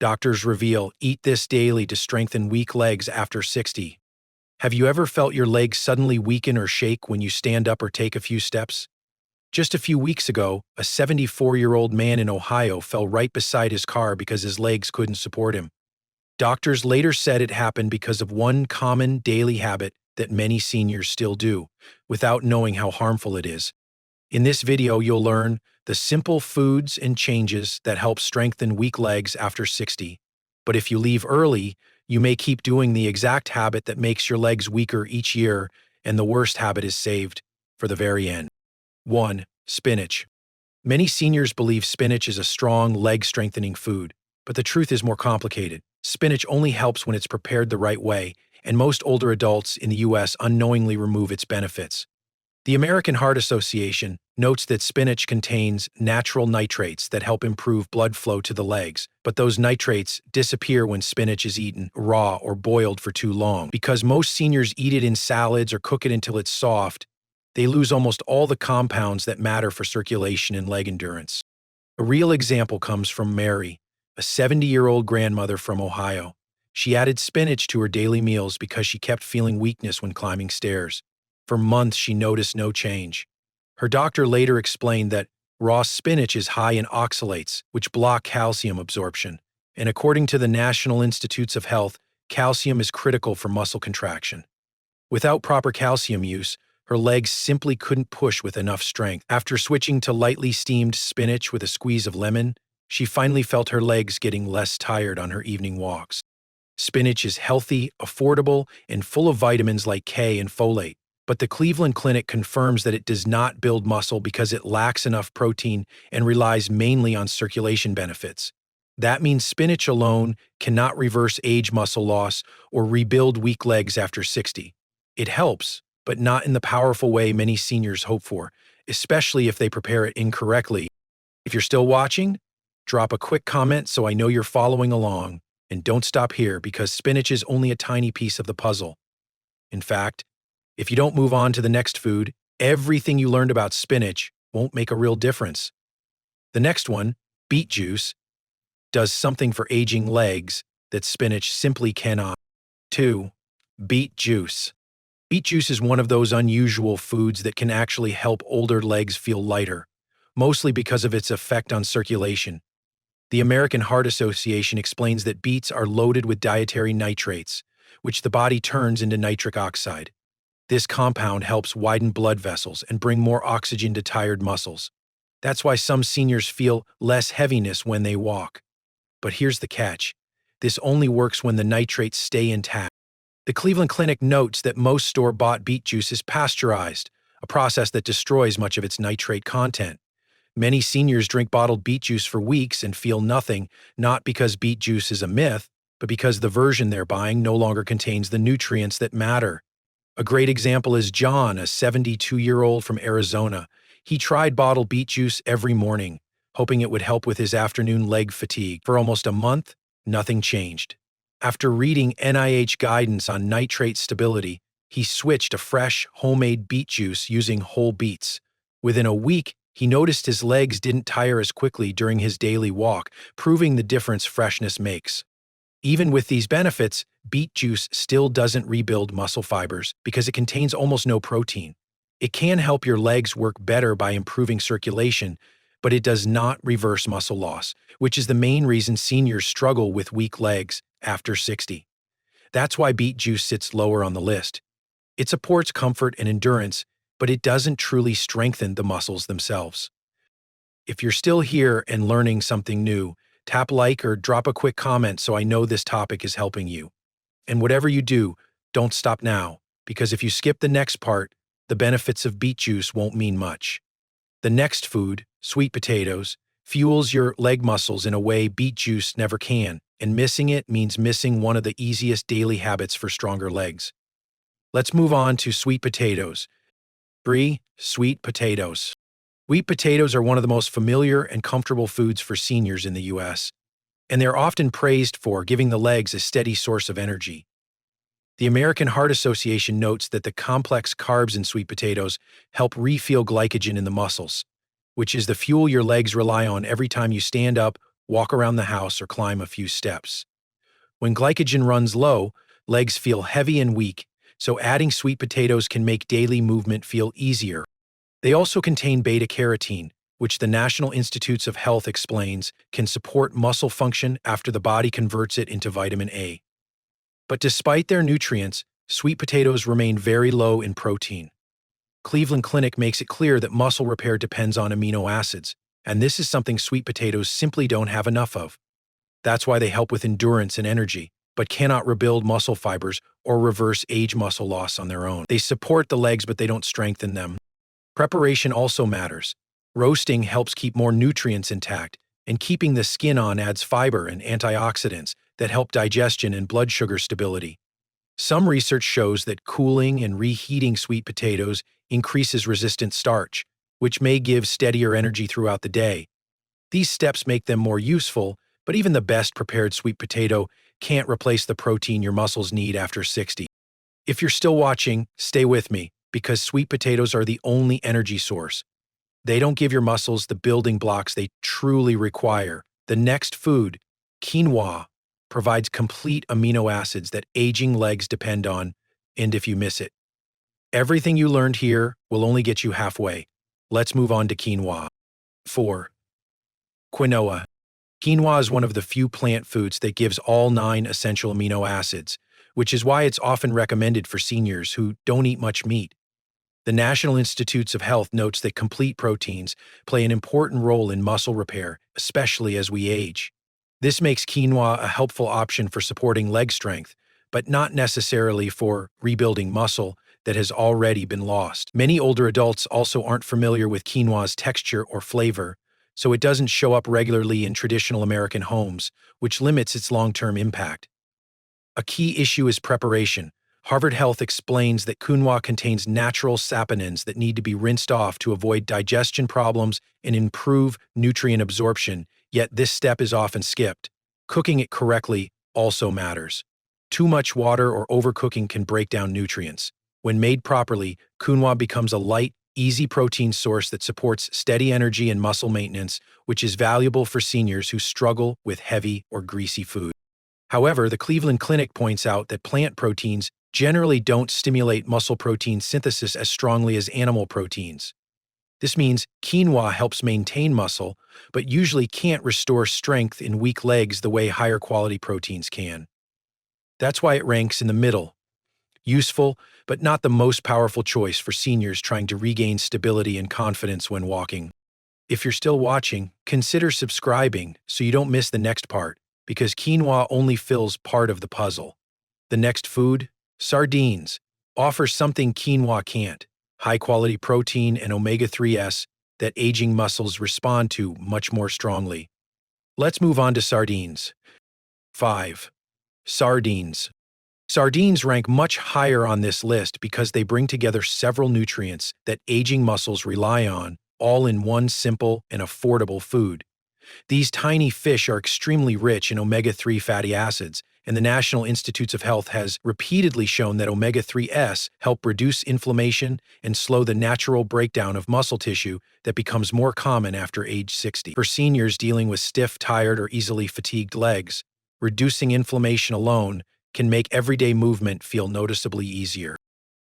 Doctors reveal, eat this daily to strengthen weak legs after 60. Have you ever felt your legs suddenly weaken or shake when you stand up or take a few steps? Just a few weeks ago, a 74-year-old man in Ohio fell right beside his car because his legs couldn't support him. Doctors later said it happened because of one common daily habit that many seniors still do, without knowing how harmful it is. In this video, you'll learn the simple foods and changes that help strengthen weak legs after 60. But if you leave early, you may keep doing the exact habit that makes your legs weaker each year, and the worst habit is saved for the very end. 1. Spinach. Many seniors believe spinach is a strong, leg-strengthening food, but the truth is more complicated. Spinach only helps when it's prepared the right way, and most older adults in the U.S. unknowingly remove its benefits. The American Heart Association notes that spinach contains natural nitrates that help improve blood flow to the legs, but those nitrates disappear when spinach is eaten raw or boiled for too long. Because most seniors eat it in salads or cook it until it's soft, they lose almost all the compounds that matter for circulation and leg endurance. A real example comes from Mary, a 70-year-old grandmother from Ohio. She added spinach to her daily meals because she kept feeling weakness when climbing stairs. For months, she noticed no change. Her doctor later explained that raw spinach is high in oxalates, which block calcium absorption. And according to the National Institutes of Health, calcium is critical for muscle contraction. Without proper calcium use, her legs simply couldn't push with enough strength. After switching to lightly steamed spinach with a squeeze of lemon, she finally felt her legs getting less tired on her evening walks. Spinach is healthy, affordable, and full of vitamins like K and folate. But the Cleveland Clinic confirms that it does not build muscle because it lacks enough protein and relies mainly on circulation benefits. That means spinach alone cannot reverse age muscle loss or rebuild weak legs after 60. It helps, but not in the powerful way many seniors hope for, especially if they prepare it incorrectly. If you're still watching, drop a quick comment so I know you're following along. And don't stop here because spinach is only a tiny piece of the puzzle. In fact, if you don't move on to the next food, everything you learned about spinach won't make a real difference. The next one, beet juice, does something for aging legs that spinach simply cannot. 2. Beet juice. Beet juice is one of those unusual foods that can actually help older legs feel lighter, mostly because of its effect on circulation. The American Heart Association explains that beets are loaded with dietary nitrates, which the body turns into nitric oxide. This compound helps widen blood vessels and bring more oxygen to tired muscles. That's why some seniors feel less heaviness when they walk. But here's the catch. This only works when the nitrates stay intact. The Cleveland Clinic notes that most store-bought beet juice is pasteurized, a process that destroys much of its nitrate content. Many seniors drink bottled beet juice for weeks and feel nothing, not because beet juice is a myth, but because the version they're buying no longer contains the nutrients that matter. A great example is John, a 72-year-old from Arizona. He tried bottled beet juice every morning, hoping it would help with his afternoon leg fatigue. For almost a month, nothing changed. After reading NIH guidance on nitrate stability, he switched to fresh, homemade beet juice using whole beets. Within a week, he noticed his legs didn't tire as quickly during his daily walk, proving the difference freshness makes. Even with these benefits, beet juice still doesn't rebuild muscle fibers because it contains almost no protein. It can help your legs work better by improving circulation, but it does not reverse muscle loss, which is the main reason seniors struggle with weak legs after 60. That's why beet juice sits lower on the list. It supports comfort and endurance, but it doesn't truly strengthen the muscles themselves. If you're still here and learning something new, tap like or drop a quick comment so I know this topic is helping you. And whatever you do, don't stop now, because if you skip the next part, the benefits of beet juice won't mean much. The next food, sweet potatoes, fuels your leg muscles in a way beet juice never can, and missing it means missing one of the easiest daily habits for stronger legs. Let's move on to sweet potatoes. 3. Sweet potatoes. Sweet potatoes are one of the most familiar and comfortable foods for seniors in the U.S., and they're often praised for giving the legs a steady source of energy. The American Heart Association notes that the complex carbs in sweet potatoes help refuel glycogen in the muscles, which is the fuel your legs rely on every time you stand up walk around the house, or climb a few steps. When glycogen runs low, legs feel heavy and weak, so adding sweet potatoes can make daily movement feel easier. They also contain beta-carotene, which the National Institutes of Health explains can support muscle function after the body converts it into vitamin A. But despite their nutrients, sweet potatoes remain very low in protein. Cleveland Clinic makes it clear that muscle repair depends on amino acids, and this is something sweet potatoes simply don't have enough of. That's why they help with endurance and energy, but cannot rebuild muscle fibers or reverse age muscle loss on their own. They support the legs, but they don't strengthen them. Preparation also matters. Roasting helps keep more nutrients intact, and keeping the skin on adds fiber and antioxidants that help digestion and blood sugar stability. Some research shows that cooling and reheating sweet potatoes increases resistant starch, which may give steadier energy throughout the day. These steps make them more useful, but even the best prepared sweet potato can't replace the protein your muscles need after 60. If you're still watching, stay with me, because sweet potatoes are the only energy source. They don't give your muscles the building blocks they truly require. The next food, quinoa, provides complete amino acids that aging legs depend on, and if you miss it, everything you learned here will only get you halfway. Let's move on to quinoa. 4. Quinoa. Quinoa is one of the few plant foods that gives all 9 essential amino acids, which is why it's often recommended for seniors who don't eat much meat. The National Institutes of Health notes that complete proteins play an important role in muscle repair, especially as we age. This makes quinoa a helpful option for supporting leg strength, but not necessarily for rebuilding muscle that has already been lost. Many older adults also aren't familiar with quinoa's texture or flavor, so it doesn't show up regularly in traditional American homes, which limits its long-term impact. A key issue is preparation. Harvard Health explains that quinoa contains natural saponins that need to be rinsed off to avoid digestion problems and improve nutrient absorption, yet this step is often skipped. Cooking it correctly also matters. Too much water or overcooking can break down nutrients. When made properly, quinoa becomes a light, easy protein source that supports steady energy and muscle maintenance, which is valuable for seniors who struggle with heavy or greasy food. However, the Cleveland Clinic points out that plant proteins generally don't stimulate muscle protein synthesis as strongly as animal proteins. This means quinoa helps maintain muscle, but usually can't restore strength in weak legs the way higher quality proteins can. That's why it ranks in the middle. Useful, but not the most powerful choice for seniors trying to regain stability and confidence when walking. If you're still watching, consider subscribing so you don't miss the next part, because quinoa only fills part of the puzzle. The next food, sardines, offers something quinoa can't: high-quality protein and omega-3s that aging muscles respond to much more strongly. Let's move on to sardines. 5. Sardines. Sardines rank much higher on this list because they bring together several nutrients that aging muscles rely on, all in one simple and affordable food. These tiny fish are extremely rich in omega-3 fatty acids, and the National Institutes of Health has repeatedly shown that omega-3s help reduce inflammation and slow the natural breakdown of muscle tissue that becomes more common after age 60. For seniors dealing with stiff, tired, or easily fatigued legs, reducing inflammation alone can make everyday movement feel noticeably easier.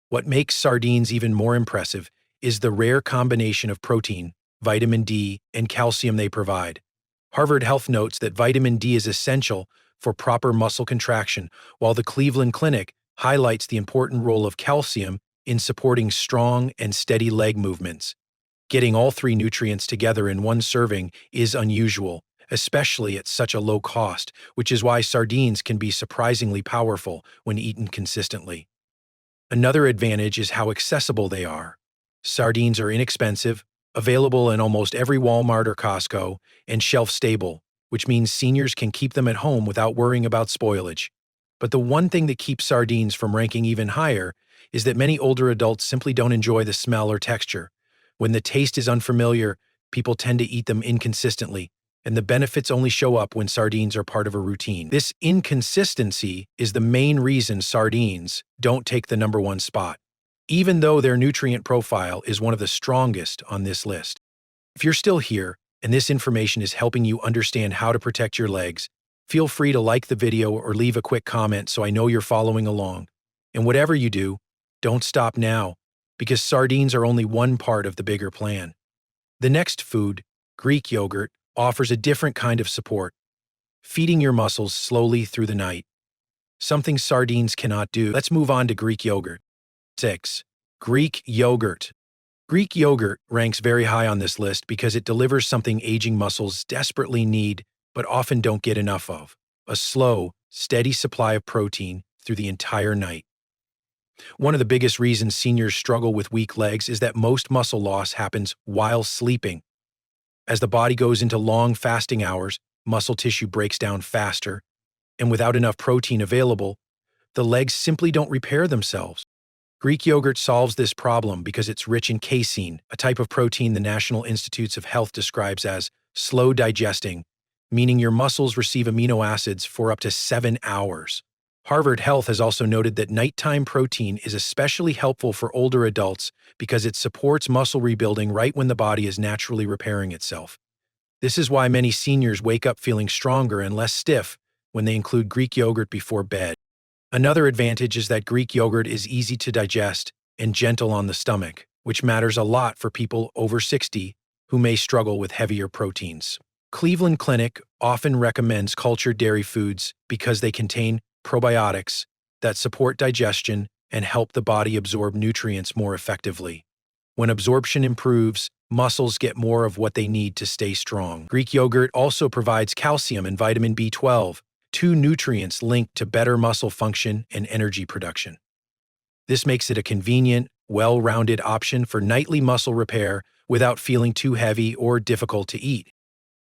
What makes sardines even more impressive is the rare combination of protein, vitamin D, and calcium they provide. Harvard Health notes that vitamin D is essential for proper muscle contraction, while the Cleveland Clinic highlights the important role of calcium in supporting strong and steady leg movements. Getting all 3 nutrients together in one serving is unusual, especially at such a low cost, which is why sardines can be surprisingly powerful when eaten consistently. Another advantage is how accessible they are. Sardines are inexpensive, available in almost every Walmart or Costco, and shelf-stable, which means seniors can keep them at home without worrying about spoilage. But the one thing that keeps sardines from ranking even higher is that many older adults simply don't enjoy the smell or texture. When the taste is unfamiliar, people tend to eat them inconsistently, and the benefits only show up when sardines are part of a routine. This inconsistency is the main reason sardines don't take the #1 spot, even though their nutrient profile is one of the strongest on this list. If you're still here, and this information is helping you understand how to protect your legs. Feel free to like the video or leave a quick comment so I know you're following along. And whatever you do, don't stop now, because sardines are only one part of the bigger plan. The next food, Greek yogurt, offers a different kind of support, feeding your muscles slowly through the night. Something sardines cannot do. Let's move on to Greek yogurt. 6. Greek yogurt. Greek yogurt ranks very high on this list because it delivers something aging muscles desperately need but often don't get enough of: a slow, steady supply of protein through the entire night. One of the biggest reasons seniors struggle with weak legs is that most muscle loss happens while sleeping. As the body goes into long fasting hours, muscle tissue breaks down faster, and without enough protein available, the legs simply don't repair themselves. Greek yogurt solves this problem because it's rich in casein, a type of protein the National Institutes of Health describes as slow digesting, meaning your muscles receive amino acids for up to 7 hours. Harvard Health has also noted that nighttime protein is especially helpful for older adults because it supports muscle rebuilding right when the body is naturally repairing itself. This is why many seniors wake up feeling stronger and less stiff when they include Greek yogurt before bed. Another advantage is that Greek yogurt is easy to digest and gentle on the stomach, which matters a lot for people over 60 who may struggle with heavier proteins. Cleveland Clinic often recommends cultured dairy foods because they contain probiotics that support digestion and help the body absorb nutrients more effectively. When absorption improves, muscles get more of what they need to stay strong. Greek yogurt also provides calcium and vitamin B12, two nutrients linked to better muscle function and energy production. This makes it a convenient, well-rounded option for nightly muscle repair without feeling too heavy or difficult to eat.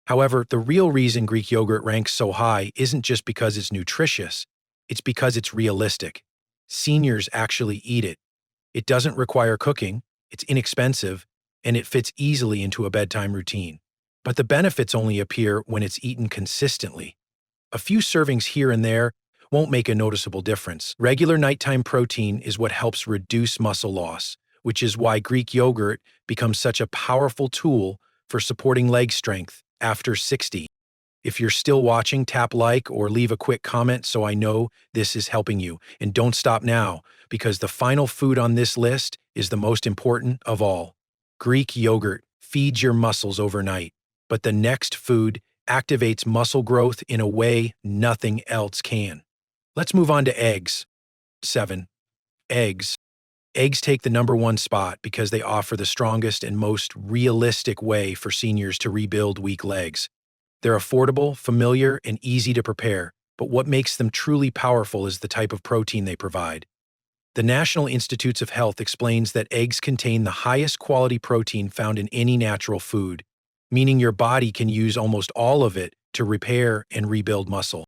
However, the real reason Greek yogurt ranks so high isn't just because it's nutritious. It's because it's realistic. Seniors actually eat it. It doesn't require cooking, it's inexpensive, and it fits easily into a bedtime routine. But the benefits only appear when it's eaten consistently. A few servings here and there won't make a noticeable difference. Regular nighttime protein is what helps reduce muscle loss, which is why Greek yogurt becomes such a powerful tool for supporting leg strength after 60. If you're still watching, tap like or leave a quick comment so I know this is helping you. And don't stop now, because the final food on this list is the most important of all. Greek yogurt feeds your muscles overnight, but the next food activates muscle growth in a way nothing else can. Let's move on to eggs. 7. Eggs. Eggs take the #1 spot because they offer the strongest and most realistic way for seniors to rebuild weak legs. They're affordable, familiar, and easy to prepare, but what makes them truly powerful is the type of protein they provide. The National Institutes of Health explains that eggs contain the highest quality protein found in any natural food, meaning your body can use almost all of it to repair and rebuild muscle.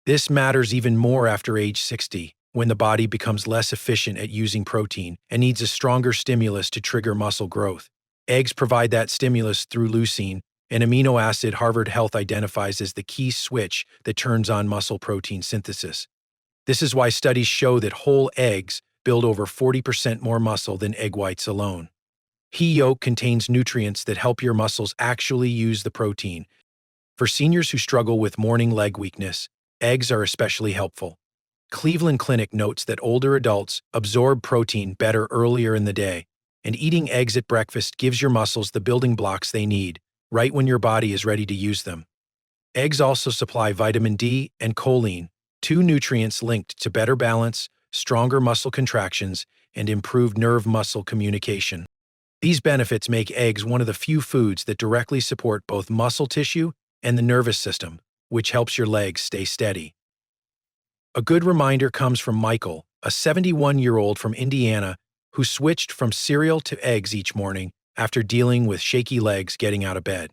This matters even more after age 60, when the body becomes less efficient at using protein and needs a stronger stimulus to trigger muscle growth. Eggs provide that stimulus through leucine, an amino acid Harvard Health identifies as the key switch that turns on muscle protein synthesis. This is why studies show that whole eggs build over 40% more muscle than egg whites alone. He yolk contains nutrients that help your muscles actually use the protein. For seniors who struggle with morning leg weakness, eggs are especially helpful. Cleveland Clinic notes that older adults absorb protein better earlier in the day, and eating eggs at breakfast gives your muscles the building blocks they need, right when your body is ready to use them. Eggs also supply vitamin D and choline, two nutrients linked to better balance, stronger muscle contractions, and improved nerve-muscle communication. These benefits make eggs one of the few foods that directly support both muscle tissue and the nervous system, which helps your legs stay steady. A good reminder comes from Michael, a 71-year-old from Indiana who switched from cereal to eggs each morning after dealing with shaky legs getting out of bed.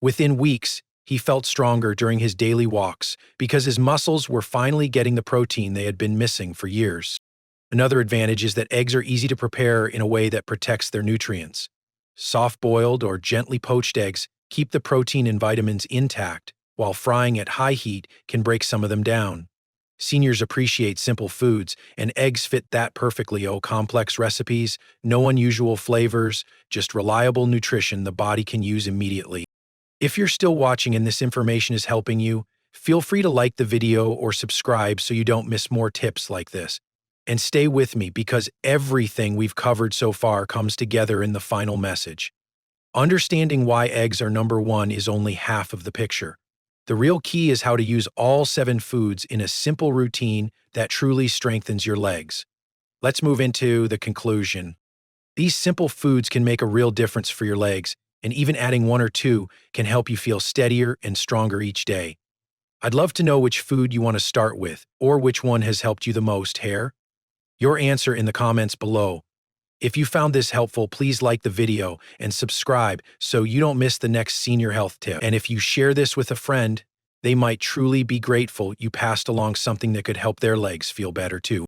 Within weeks, he felt stronger during his daily walks because his muscles were finally getting the protein they had been missing for years. Another advantage is that eggs are easy to prepare in a way that protects their nutrients. Soft-boiled or gently poached eggs keep the protein and vitamins intact, while frying at high heat can break some of them down. Seniors appreciate simple foods, and eggs fit that perfectly. Oh, complex recipes, no unusual flavors, just reliable nutrition the body can use immediately. If you're still watching and this information is helping you, feel free to like the video or subscribe so you don't miss more tips like this. And stay with me because everything we've covered so far comes together in the final message. Understanding why eggs are number one is only half of the picture. The real key is how to use all 7 foods in a simple routine that truly strengthens your legs. Let's move into the conclusion. These simple foods can make a real difference for your legs, and even adding 1 or 2 can help you feel steadier and stronger each day. I'd love to know which food you want to start with, or which one has helped you the most, Hair. Your answer in the comments below. If you found this helpful, please like the video and subscribe so you don't miss the next senior health tip. And if you share this with a friend, they might truly be grateful you passed along something that could help their legs feel better too.